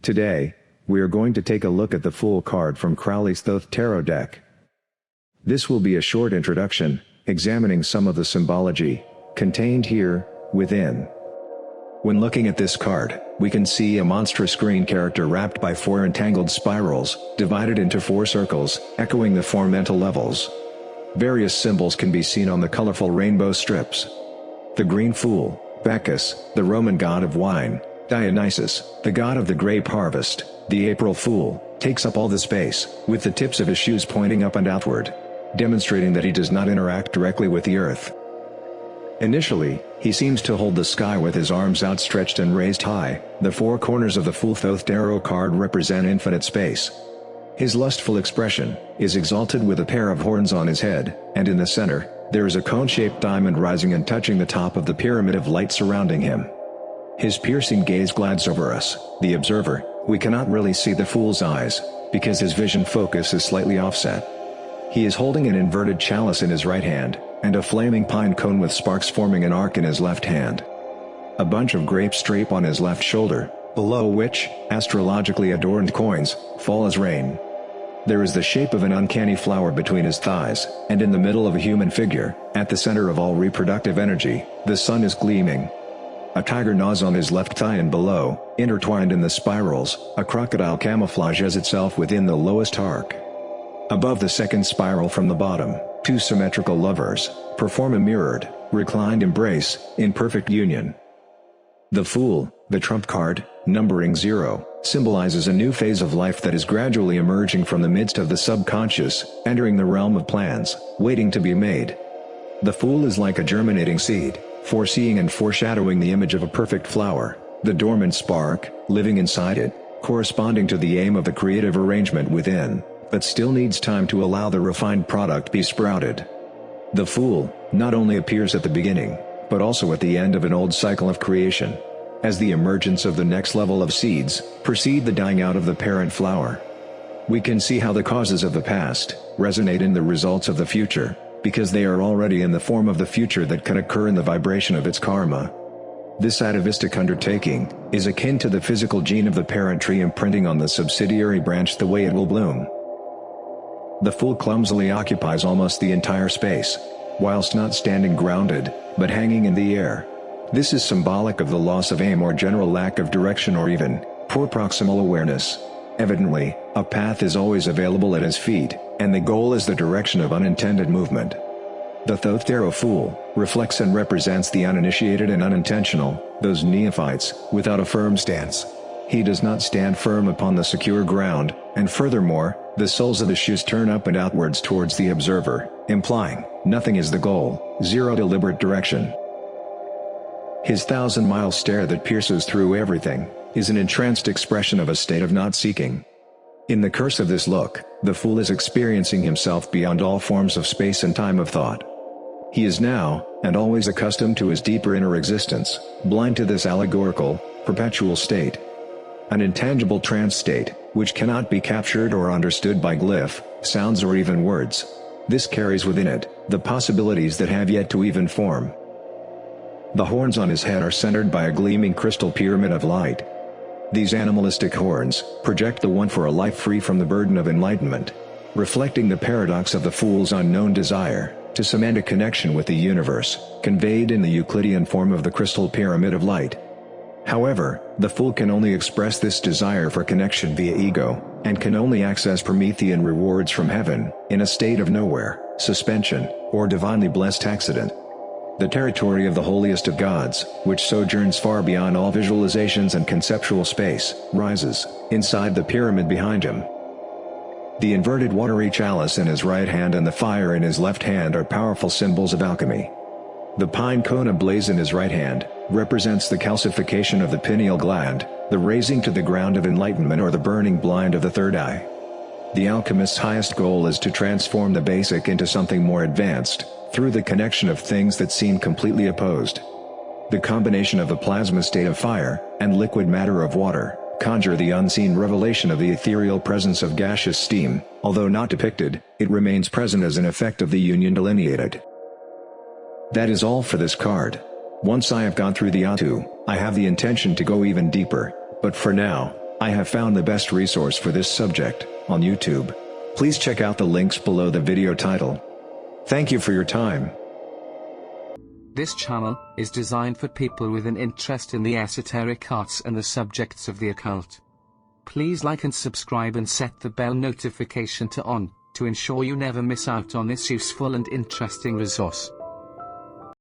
Today, we are going to take a look at the Fool card from Crowley's Thoth Tarot deck. This will be a short introduction, examining some of the symbology contained here, within. When looking at this card, we can see a monstrous green character wrapped by 4 entangled spirals, divided into 4 circles, echoing the 4 mental levels. Various symbols can be seen on the colorful rainbow strips. The green fool, Bacchus, the Roman god of wine; Dionysus, the god of the grape harvest; the April fool, takes up all the space, with the tips of his shoes pointing up and outward, demonstrating that he does not interact directly with the earth. Initially, he seems to hold the sky with his arms outstretched and raised high. The 4 corners of the Fool Thoth Tarot card represent infinite space. His lustful expression is exalted with a pair of horns on his head, and in the center, there is a cone-shaped diamond rising and touching the top of the pyramid of light surrounding him. His piercing gaze glides over us, the observer. We cannot really see the Fool's eyes, because his vision focus is slightly offset. He is holding an inverted chalice in his right hand, and a flaming pine cone with sparks forming an arc in his left hand. A bunch of grapes drape on his left shoulder, below which, astrologically adorned coins, fall as rain. There is the shape of an uncanny flower between his thighs, and in the middle of a human figure, at the center of all reproductive energy, the sun is gleaming. A tiger gnaws on his left thigh, and below, intertwined in the spirals, a crocodile camouflages itself within the lowest arc. Above the second spiral from the bottom, 2 symmetrical lovers perform a mirrored, reclined embrace, in perfect union. The Fool, the trump card, numbering 0, symbolizes a new phase of life that is gradually emerging from the midst of the subconscious, entering the realm of plans, waiting to be made. The Fool is like a germinating seed, foreseeing and foreshadowing the image of a perfect flower, the dormant spark, living inside it, corresponding to the aim of the creative arrangement within, but still needs time to allow the refined product be sprouted. The Fool not only appears at the beginning, but also at the end of an old cycle of creation. As the emergence of the next level of seeds precede the dying out of the parent flower. We can see how the causes of the past resonate in the results of the future, because they are already in the form of the future that can occur in the vibration of its karma. This atavistic undertaking is akin to the physical gene of the parent tree imprinting on the subsidiary branch the way it will bloom. The Fool clumsily occupies almost the entire space, whilst not standing grounded, but hanging in the air. This is symbolic of the loss of aim or general lack of direction, or even poor proximal awareness. Evidently, a path is always available at his feet, and the goal is the direction of unintended movement. The Thoth Tarot Fool reflects and represents the uninitiated and unintentional, those neophytes without a firm stance. He does not stand firm upon the secure ground, and furthermore, the soles of his shoes turn up and outwards towards the observer, implying nothing is the goal, 0 deliberate direction. His 1,000-mile stare that pierces through everything is an entranced expression of a state of not seeking. In the curse of this look, the Fool is experiencing himself beyond all forms of space and time of thought. He is now, and always, accustomed to his deeper inner existence, blind to this allegorical, perpetual state. An intangible trance state, which cannot be captured or understood by glyph, sounds, or even words. This carries within it the possibilities that have yet to even form. The horns on his head are centered by a gleaming crystal pyramid of light. These animalistic horns project the one for a life free from the burden of enlightenment, reflecting the paradox of the Fool's unknown desire to cement a connection with the universe, conveyed in the Euclidean form of the crystal pyramid of light. However, the Fool can only express this desire for connection via ego, and can only access Promethean rewards from heaven, in a state of nowhere, suspension, or divinely blessed accident. The territory of the holiest of gods, which sojourns far beyond all visualizations and conceptual space, rises inside the pyramid behind him. The inverted watery chalice in his right hand and the fire in his left hand are powerful symbols of alchemy. The pine cone ablaze in his right hand represents the calcification of the pineal gland, the razing to the ground of enlightenment, or the burning blind of the third eye. The alchemist's highest goal is to transform the basic into something more advanced, through the connection of things that seem completely opposed. The combination of the plasma state of fire, and liquid matter of water, conjure the unseen revelation of the ethereal presence of gaseous steam. Although not depicted, it remains present as an effect of the union delineated. That is all for this card. Once I have gone through the Atu, I have the intention to go even deeper, but for now, I have found the best resource for this subject on YouTube. Please check out the links below the video title. Thank you for your time. This channel is designed for people with an interest in the esoteric arts and the subjects of the occult. Please like and subscribe and set the bell notification to on, to ensure you never miss out on this useful and interesting resource.